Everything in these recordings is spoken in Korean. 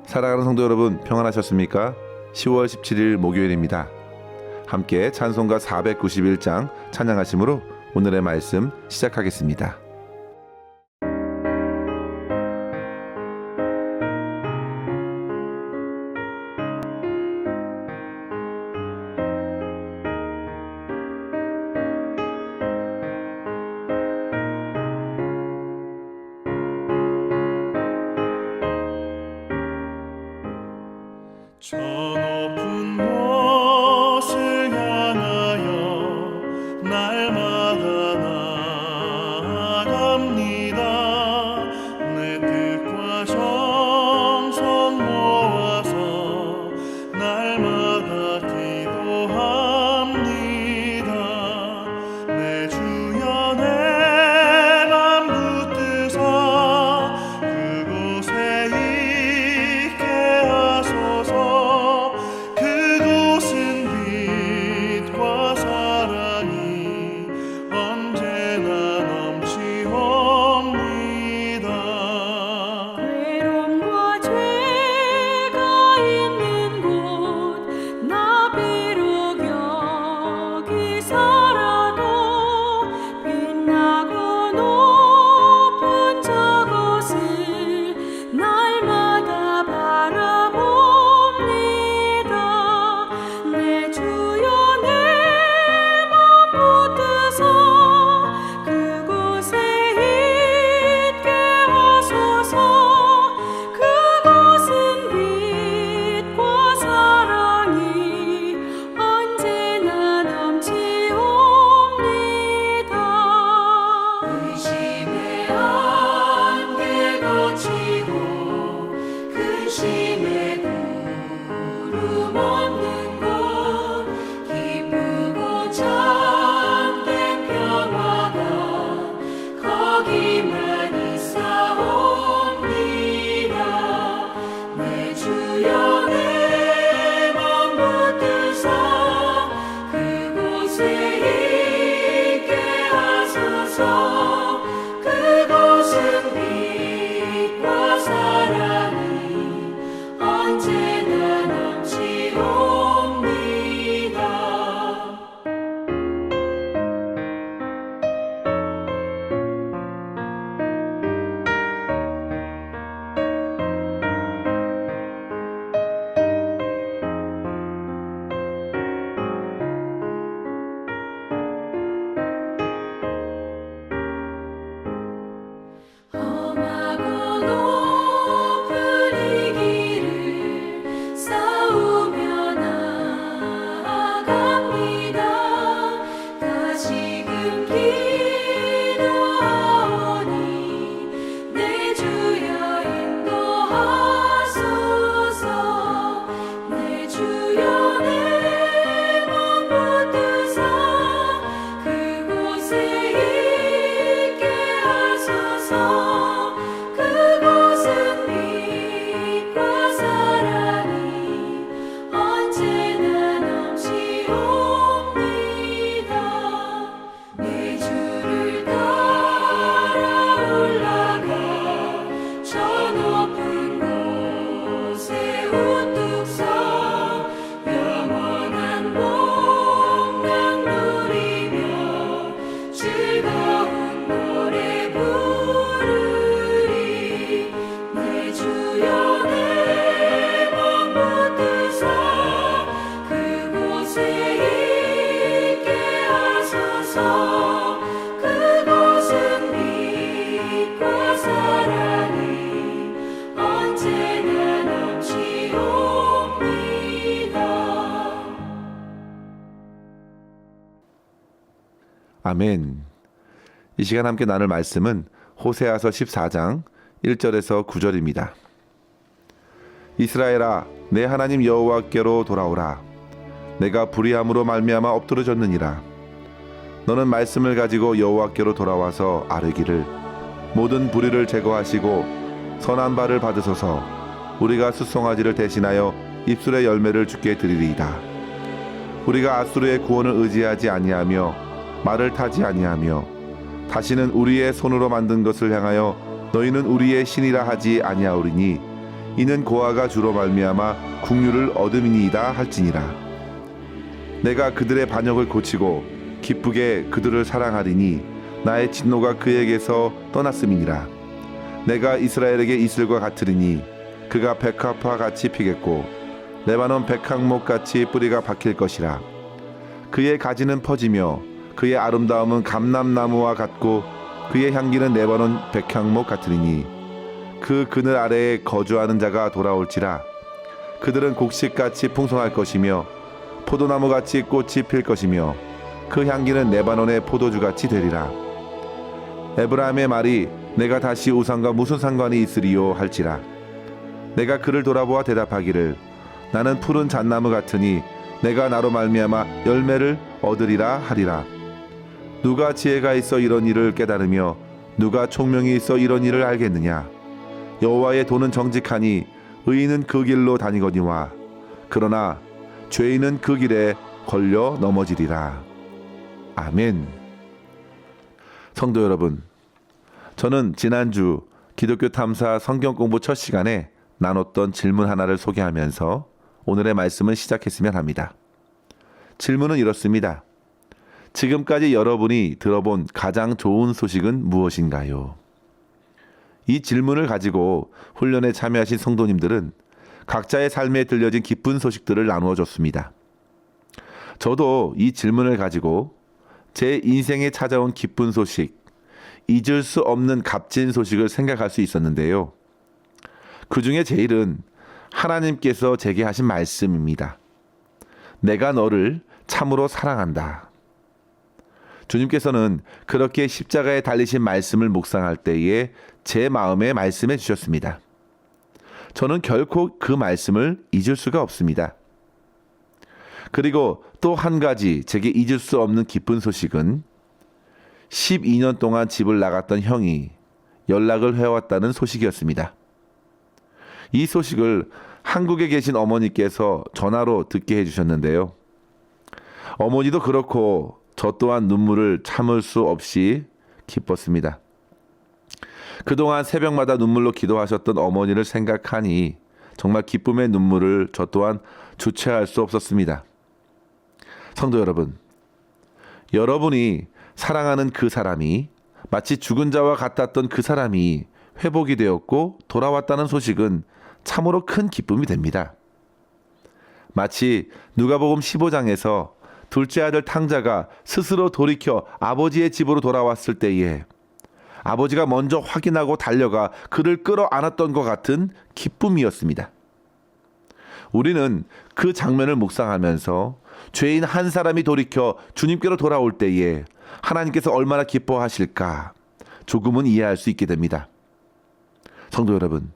사랑하는 성도 여러분, 평안하셨습니까? 10월 17일 목요일입니다. 함께 찬송가 491장 찬양하심으로 오늘의 말씀 시작하겠습니다. 저 높은 곳을 향하여 날마다 나아갑니다. 내 뜻과 정성 모아서 날마다 기도합니다. 내 주여 내 맘 붙드사 그곳에 있게 하소서. 그곳은 빛과 사랑이 언제나 넘치옵니다. 외로움과 죄가 있는 곳 나 비록 여기 살아도 빛나고 높은 저곳을 날마다 바라봅니다. 내 주여 내 맘 붙드사 그곳에 있게 하소서. 그곳은 빛과 사랑이 언제나 넘치옵니다. 의심의 안개 거치고 근심의 구름 없는 곳 기쁘고 참된 평화가 거기만 있사옵니다. 내 주여 내 맘 붙드사 그곳에 있게 하소서. 그곳은 빛과 사랑이 언제나 넘치옵니다. 험하고 높은 이 길을 싸우며 나아갑니다. 다시금 기도하오니 내 주여 인도하소서. 내 주여 내 맘 붙드사 그곳에 있게 하소서. 그곳은 빛과 사랑이 언제나 넘치옵니다. 내 주를 따라 올라가 저 높은 곳에 우뚝 서 영원한 복락 누리며 즐거운 노래 부르리. 내 주여 내 맘 붙드사 그곳에 있게 하소서. 그곳은 빛과 사랑이 언제나 넘치옵니다. 아멘. 이 시간 함께 나눌 말씀은 호세아서 14장 1절에서 9절입니다. 이스라엘아, 내 하나님 여호와께로 돌아오라. 내가 불의함으로 말미암아 엎드러졌느니라. 너는 말씀을 가지고 여호와께로 돌아와서 아뢰기를 모든 불의를 제거하시고 선한 바를 받으소서. 우리가 숫송아지를 대신하여 입술의 열매를 주께 드리리이다. 우리가 아수르의 구원을 의지하지 아니하며 말을 타지 아니하며 다시는 우리의 손으로 만든 것을 향하여 너희는 우리의 신이라 하지 아니하오리니 이는 고아가 주로 말미암아 국류를 얻음이니이다 할지니라. 내가 그들의 반역을 고치고 기쁘게 그들을 사랑하리니 나의 진노가 그에게서 떠났음이니라. 내가 이스라엘에게 이슬과 같으리니 그가 백합화 같이 피겠고 레바논 백향목 같이 뿌리가 박힐 것이라. 그의 가지는 퍼지며 그의 아름다움은 감람나무와 같고 그의 향기는 레바논 백향목 같으리니 그 그늘 아래에 거주하는 자가 돌아올지라. 그들은 곡식같이 풍성할 것이며 포도나무같이 꽃이 필 것이며 그 향기는 레바논의 포도주같이 되리라. 에브라임의 말이 내가 다시 우상과 무슨 상관이 있으리요 할지라. 내가 그를 돌아보아 대답하기를 나는 푸른 잣나무 같으니 내가 나로 말미암아 열매를 얻으리라 하리라. 누가 지혜가 있어 이런 일을 깨달으며 누가 총명이 있어 이런 일을 알겠느냐. 여호와의 도는 정직하니 의인은 그 길로 다니거니와 그러나 죄인은 그 길에 걸려 넘어지리라. 아멘. 성도 여러분, 저는 지난주 기독교 탐사 성경 공부 첫 시간에 나눴던 질문 하나를 소개하면서 오늘의 말씀을 시작했으면 합니다. 질문은 이렇습니다. 지금까지 여러분이 들어본 가장 좋은 소식은 무엇인가요? 이 질문을 가지고 훈련에 참여하신 성도님들은 각자의 삶에 들려진 기쁜 소식들을 나누어 줬습니다. 저도 이 질문을 가지고 제 인생에 찾아온 기쁜 소식, 잊을 수 없는 값진 소식을 생각할 수 있었는데요. 그 중에 제일은 하나님께서 제게 하신 말씀입니다. 내가 너를 참으로 사랑한다. 주님께서는 그렇게 십자가에 달리신 말씀을 묵상할 때에 제 마음에 말씀해 주셨습니다. 저는 결코 그 말씀을 잊을 수가 없습니다. 그리고 또 한 가지 제게 잊을 수 없는 기쁜 소식은 12년 동안 집을 나갔던 형이 연락을 해왔다는 소식이었습니다. 이 소식을 한국에 계신 어머니께서 전화로 듣게 해주셨는데요. 어머니도 그렇고 저 또한 눈물을 참을 수 없이 기뻤습니다. 그동안 새벽마다 눈물로 기도하셨던 어머니를 생각하니 정말 기쁨의 눈물을 저 또한 주체할 수 없었습니다. 성도 여러분, 여러분이 사랑하는 그 사람이 마치 죽은 자와 같았던 그 사람이 회복이 되었고 돌아왔다는 소식은 참으로 큰 기쁨이 됩니다. 마치 누가복음 15장에서 둘째 아들 탕자가 스스로 돌이켜 아버지의 집으로 돌아왔을 때에 아버지가 먼저 확인하고 달려가 그를 끌어안았던 것 같은 기쁨이었습니다. 우리는 그 장면을 묵상하면서 죄인 한 사람이 돌이켜 주님께로 돌아올 때에 하나님께서 얼마나 기뻐하실까 조금은 이해할 수 있게 됩니다. 성도 여러분,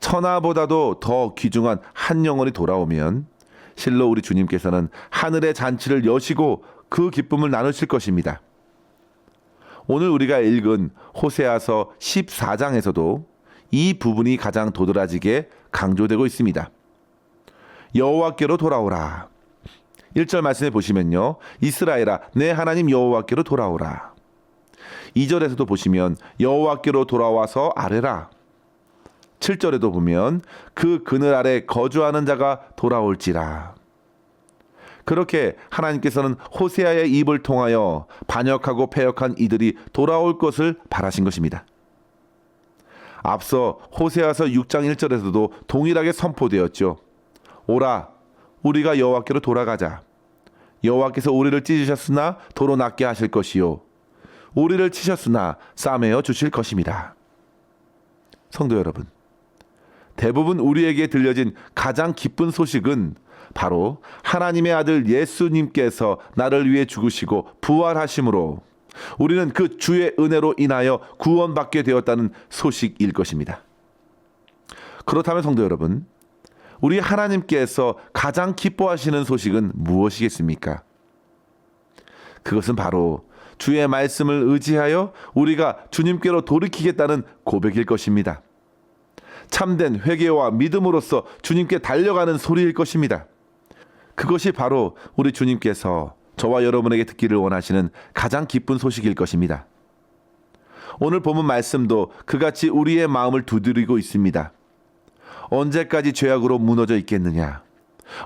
천하보다도 더 귀중한 한 영혼이 돌아오면 실로 우리 주님께서는 하늘의 잔치를 여시고 그 기쁨을 나누실 것입니다. 오늘 우리가 읽은 호세아서 14장에서도 이 부분이 가장 도드라지게 강조되고 있습니다. 여호와께로 돌아오라. 1절 말씀에 보시면요. 이스라엘아 내 하나님 여호와께로 돌아오라. 2절에서도 보시면 여호와께로 돌아와서 아뢰라. 7절에도 보면 그 그늘 아래 거주하는 자가 돌아올지라. 그렇게 하나님께서는 호세아의 입을 통하여 반역하고 패역한 이들이 돌아올 것을 바라신 것입니다. 앞서 호세아서 6장 1절에서도 동일하게 선포되었죠. 오라 우리가 여호와께로 돌아가자. 여호와께서 우리를 찢으셨으나 도로 낫게 하실 것이요 우리를 치셨으나 싸매어 주실 것입니다. 성도 여러분, 대부분 우리에게 들려진 가장 기쁜 소식은 바로 하나님의 아들 예수님께서 나를 위해 죽으시고 부활하심으로 우리는 그 주의 은혜로 인하여 구원받게 되었다는 소식일 것입니다. 그렇다면 성도 여러분, 우리 하나님께서 가장 기뻐하시는 소식은 무엇이겠습니까? 그것은 바로 주의 말씀을 의지하여 우리가 주님께로 돌이키겠다는 고백일 것입니다. 참된 회개와 믿음으로써 주님께 달려가는 소리일 것입니다. 그것이 바로 우리 주님께서 저와 여러분에게 듣기를 원하시는 가장 기쁜 소식일 것입니다. 오늘 본문 말씀도 그같이 우리의 마음을 두드리고 있습니다. 언제까지 죄악으로 무너져 있겠느냐?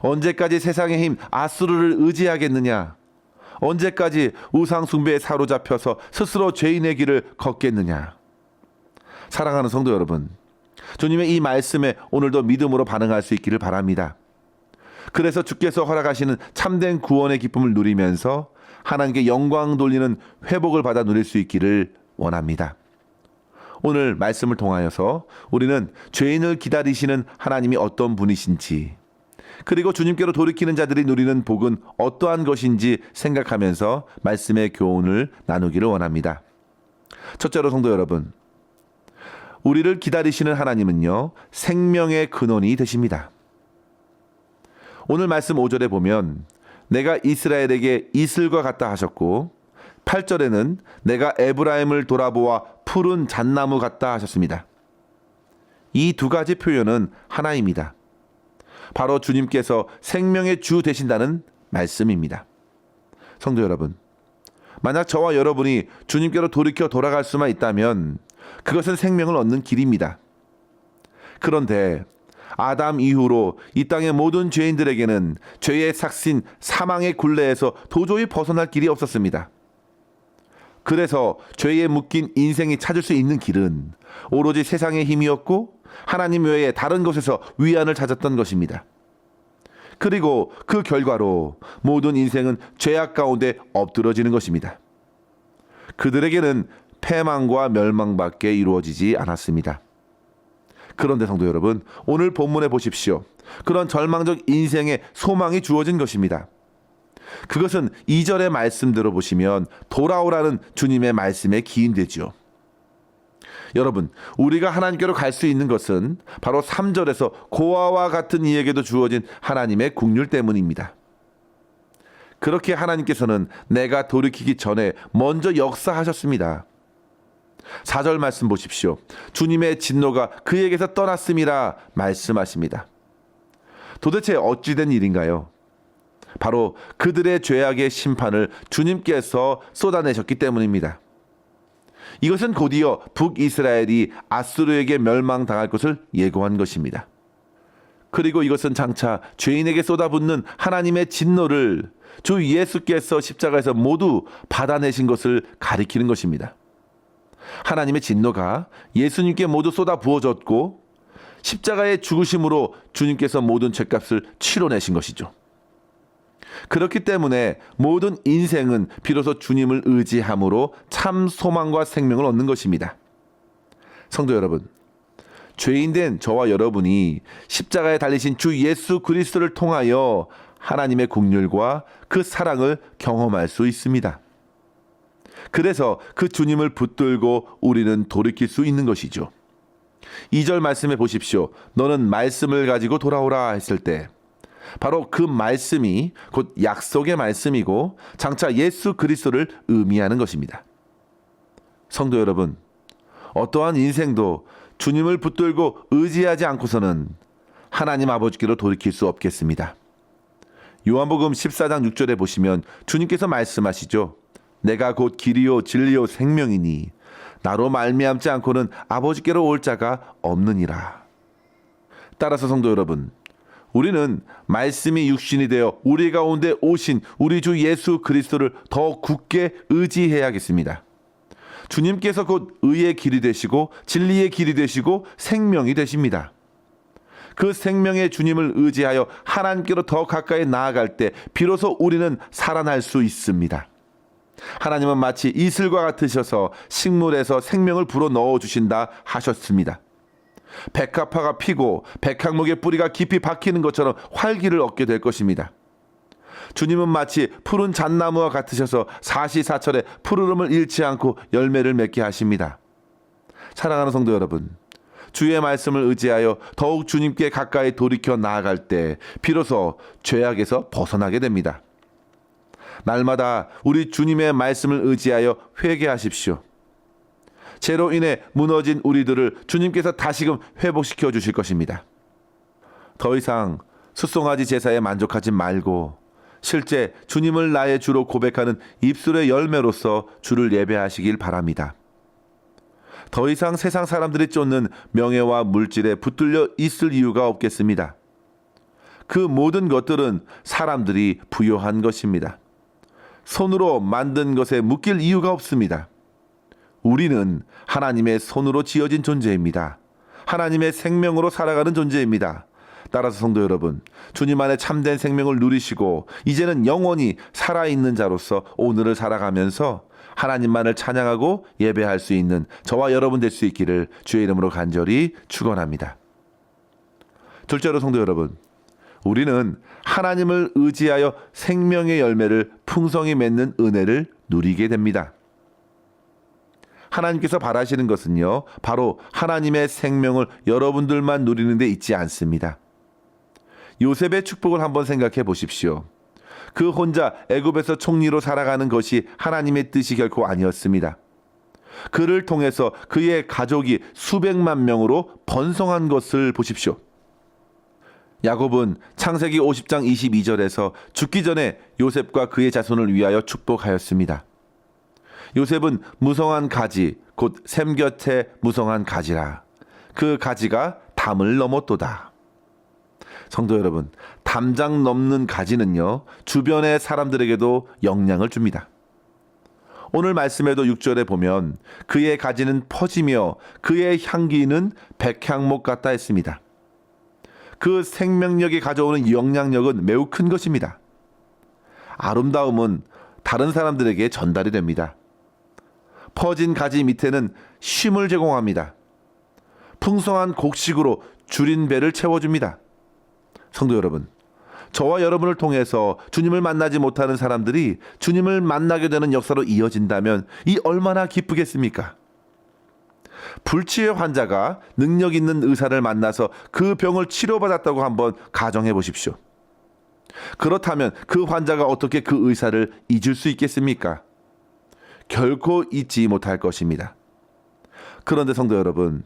언제까지 세상의 힘 아수르를 의지하겠느냐? 언제까지 우상 숭배에 사로잡혀서 스스로 죄인의 길을 걷겠느냐? 사랑하는 성도 여러분, 주님의 이 말씀에 오늘도 믿음으로 반응할 수 있기를 바랍니다. 그래서 주께서 허락하시는 참된 구원의 기쁨을 누리면서 하나님께 영광 돌리는 회복을 받아 누릴 수 있기를 원합니다. 오늘 말씀을 통하여서 우리는 죄인을 기다리시는 하나님이 어떤 분이신지, 그리고 주님께로 돌이키는 자들이 누리는 복은 어떠한 것인지 생각하면서 말씀의 교훈을 나누기를 원합니다. 첫째로 성도 여러분, 우리를 기다리시는 하나님은요, 생명의 근원이 되십니다. 오늘 말씀 5절에 보면 내가 이스라엘에게 이슬과 같다 하셨고 8절에는 내가 에브라임을 돌아보아 푸른 잣나무 같다 하셨습니다. 이 두 가지 표현은 하나입니다. 바로 주님께서 생명의 주 되신다는 말씀입니다. 성도 여러분, 만약 저와 여러분이 주님께로 돌이켜 돌아갈 수만 있다면 그것은 생명을 얻는 길입니다. 그런데 아담 이후로 이 땅의 모든 죄인들에게는 죄의 삭신 사망의 굴레에서 도저히 벗어날 길이 없었습니다. 그래서 죄에 묶인 인생이 찾을 수 있는 길은 오로지 세상의 힘이었고 하나님 외에 다른 곳에서 위안을 찾았던 것입니다. 그리고 그 결과로 모든 인생은 죄악 가운데 엎드러지는 것입니다. 그들에게는 패망과 멸망밖에 이루어지지 않았습니다. 그런데 성도 여러분, 오늘 본문에 보십시오. 그런 절망적 인생에 소망이 주어진 것입니다. 그것은 2절의 말씀대로 보시면 돌아오라는 주님의 말씀에 기인되죠. 여러분, 우리가 하나님께로 갈 수 있는 것은 바로 3절에서 고아와 같은 이에게도 주어진 하나님의 긍휼 때문입니다. 그렇게 하나님께서는 내가 돌이키기 전에 먼저 역사하셨습니다. 4절 말씀 보십시오. 주님의 진노가 그에게서 떠났음이라 말씀하십니다. 도대체 어찌된 일인가요? 바로 그들의 죄악의 심판을 주님께서 쏟아내셨기 때문입니다. 이것은 곧이어 북이스라엘이 아수르에게 멸망당할 것을 예고한 것입니다. 그리고 이것은 장차 죄인에게 쏟아붓는 하나님의 진노를 주 예수께서 십자가에서 모두 받아내신 것을 가리키는 것입니다. 하나님의 진노가 예수님께 모두 쏟아 부어졌고 십자가의 죽으심으로 주님께서 모든 죄값을 치러내신 것이죠. 그렇기 때문에 모든 인생은 비로소 주님을 의지함으로 참 소망과 생명을 얻는 것입니다. 성도 여러분, 죄인된 저와 여러분이 십자가에 달리신 주 예수 그리스도를 통하여 하나님의 긍휼과 그 사랑을 경험할 수 있습니다. 그래서 그 주님을 붙들고 우리는 돌이킬 수 있는 것이죠. 2절 말씀해 보십시오. 너는 말씀을 가지고 돌아오라 했을 때 바로 그 말씀이 곧 약속의 말씀이고 장차 예수 그리스도를 의미하는 것입니다. 성도 여러분, 어떠한 인생도 주님을 붙들고 의지하지 않고서는 하나님 아버지께로 돌이킬 수 없겠습니다. 요한복음 14장 6절에 보시면 주님께서 말씀하시죠. 내가 곧 길이요 진리요 생명이니 나로 말미암지 않고는 아버지께로 올 자가 없느니라. 따라서 성도 여러분, 우리는 말씀이 육신이 되어 우리 가운데 오신 우리 주 예수 그리스도를 더 굳게 의지해야겠습니다. 주님께서 곧 의의 길이 되시고 진리의 길이 되시고 생명이 되십니다. 그 생명의 주님을 의지하여 하나님께로 더 가까이 나아갈 때 비로소 우리는 살아날 수 있습니다. 하나님은 마치 이슬과 같으셔서 식물에서 생명을 불어넣어 주신다 하셨습니다. 백합화가 피고 백향목의 뿌리가 깊이 박히는 것처럼 활기를 얻게 될 것입니다. 주님은 마치 푸른 잣나무와 같으셔서 사시사철에 푸르름을 잃지 않고 열매를 맺게 하십니다. 사랑하는 성도 여러분, 주의 말씀을 의지하여 더욱 주님께 가까이 돌이켜 나아갈 때 비로소 죄악에서 벗어나게 됩니다. 날마다 우리 주님의 말씀을 의지하여 회개하십시오. 죄로 인해 무너진 우리들을 주님께서 다시금 회복시켜 주실 것입니다. 더 이상 숫송아지 제사에 만족하지 말고 실제 주님을 나의 주로 고백하는 입술의 열매로서 주를 예배하시길 바랍니다. 더 이상 세상 사람들이 쫓는 명예와 물질에 붙들려 있을 이유가 없겠습니다. 그 모든 것들은 사람들이 부여한 것입니다. 손으로 만든 것에 묶일 이유가 없습니다. 우리는 하나님의 손으로 지어진 존재입니다. 하나님의 생명으로 살아가는 존재입니다. 따라서 성도 여러분, 주님 안에 참된 생명을 누리시고 이제는 영원히 살아있는 자로서 오늘을 살아가면서 하나님만을 찬양하고 예배할 수 있는 저와 여러분 될 수 있기를 주의 이름으로 간절히 축원합니다. 둘째로 성도 여러분, 우리는 하나님을 의지하여 생명의 열매를 풍성히 맺는 은혜를 누리게 됩니다. 하나님께서 바라시는 것은요, 바로 하나님의 생명을 여러분들만 누리는 데 있지 않습니다. 요셉의 축복을 한번 생각해 보십시오. 그 혼자 애굽에서 총리로 살아가는 것이 하나님의 뜻이 결코 아니었습니다. 그를 통해서 그의 가족이 수백만 명으로 번성한 것을 보십시오. 야곱은 창세기 50장 22절에서 죽기 전에 요셉과 그의 자손을 위하여 축복하였습니다. 요셉은 무성한 가지, 곧 샘 곁에 무성한 가지라. 그 가지가 담을 넘었도다. 성도 여러분, 담장 넘는 가지는요, 주변의 사람들에게도 영향을 줍니다. 오늘 말씀에도 6절에 보면 그의 가지는 퍼지며 그의 향기는 백향목 같다 했습니다. 그 생명력이 가져오는 영향력은 매우 큰 것입니다. 아름다움은 다른 사람들에게 전달이 됩니다. 퍼진 가지 밑에는 쉼을 제공합니다. 풍성한 곡식으로 줄인 배를 채워줍니다. 성도 여러분, 저와 여러분을 통해서 주님을 만나지 못하는 사람들이 주님을 만나게 되는 역사로 이어진다면 이 얼마나 기쁘겠습니까? 불치의 환자가 능력 있는 의사를 만나서 그 병을 치료받았다고 한번 가정해 보십시오. 그렇다면 그 환자가 어떻게 그 의사를 잊을 수 있겠습니까? 결코 잊지 못할 것입니다. 그런데 성도 여러분,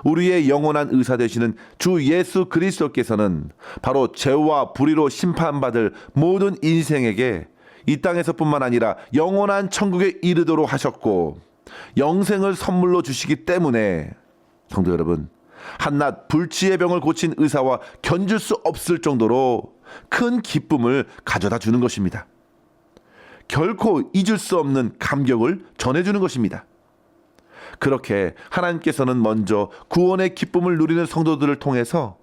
우리의 영원한 의사 되시는 주 예수 그리스도께서는 바로 죄와 불의로 심판받을 모든 인생에게 이 땅에서뿐만 아니라 영원한 천국에 이르도록 하셨고 영생을 선물로 주시기 때문에 성도 여러분, 한낱 불치의 병을 고친 의사와 견줄 수 없을 정도로 큰 기쁨을 가져다 주는 것입니다. 결코 잊을 수 없는 감격을 전해주는 것입니다. 그렇게 하나님께서는 먼저 구원의 기쁨을 누리는 성도들을 통해서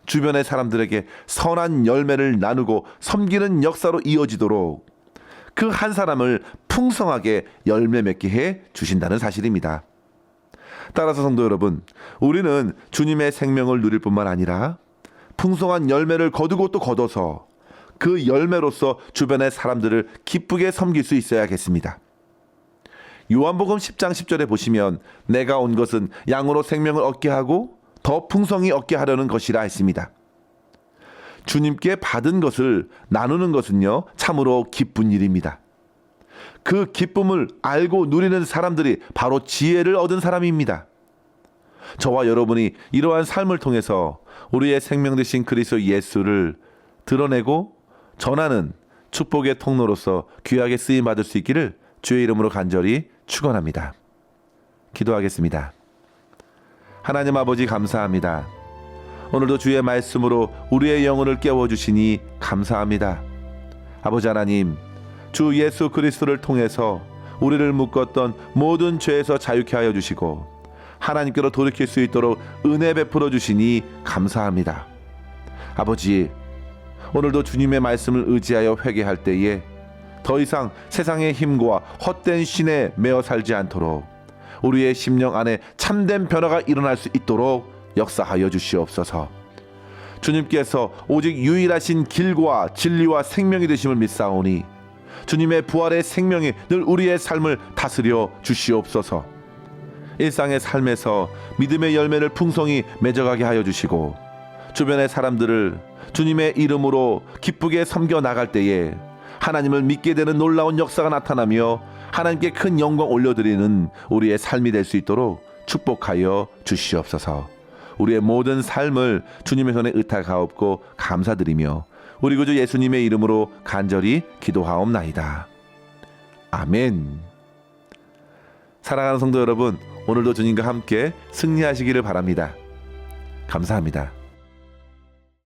주변의 사람들에게 선한 열매를 나누고 섬기는 역사로 이어지도록 그 한 사람을 풍성하게 열매 맺게 해 주신다는 사실입니다. 따라서 성도 여러분, 우리는 주님의 생명을 누릴 뿐만 아니라 풍성한 열매를 거두고 또 거둬서 그 열매로서 주변의 사람들을 기쁘게 섬길 수 있어야겠습니다. 요한복음 10장 10절에 보시면 내가 온 것은 양으로 생명을 얻게 하고 더 풍성히 얻게 하려는 것이라 했습니다. 주님께 받은 것을 나누는 것은요, 참으로 기쁜 일입니다. 그 기쁨을 알고 누리는 사람들이 바로 지혜를 얻은 사람입니다. 저와 여러분이 이러한 삶을 통해서 우리의 생명 되신 그리스도 예수를 드러내고 전하는 축복의 통로로서 귀하게 쓰임 받을 수 있기를 주의 이름으로 간절히 축원합니다. 기도하겠습니다. 하나님 아버지, 감사합니다. 오늘도 주의 말씀으로 우리의 영혼을 깨워주시니 감사합니다. 아버지 하나님, 주 예수 그리스도를 통해서 우리를 묶었던 모든 죄에서 자유케 하여 주시고 하나님께로 돌이킬 수 있도록 은혜 베풀어 주시니 감사합니다. 아버지, 오늘도 주님의 말씀을 의지하여 회개할 때에 더 이상 세상의 힘과 헛된 신에 매어 살지 않도록 우리의 심령 안에 참된 변화가 일어날 수 있도록 역사하여 주시옵소서. 주님께서 오직 유일하신 길과 진리와 생명이 되심을 믿사오니 주님의 부활의 생명이 늘 우리의 삶을 다스려 주시옵소서. 일상의 삶에서 믿음의 열매를 풍성히 맺어가게 하여 주시고 주변의 사람들을 주님의 이름으로 기쁘게 섬겨 나갈 때에 하나님을 믿게 되는 놀라운 역사가 나타나며 하나님께 큰 영광 올려드리는 우리의 삶이 될 수 있도록 축복하여 주시옵소서. 우리의 모든 삶을 주님의 손에 의탁하옵고 감사드리며 우리 구주 예수님의 이름으로 간절히 기도하옵나이다. 아멘. 사랑하는 성도 여러분, 오늘도 주님과 함께 승리하시기를 바랍니다. 감사합니다.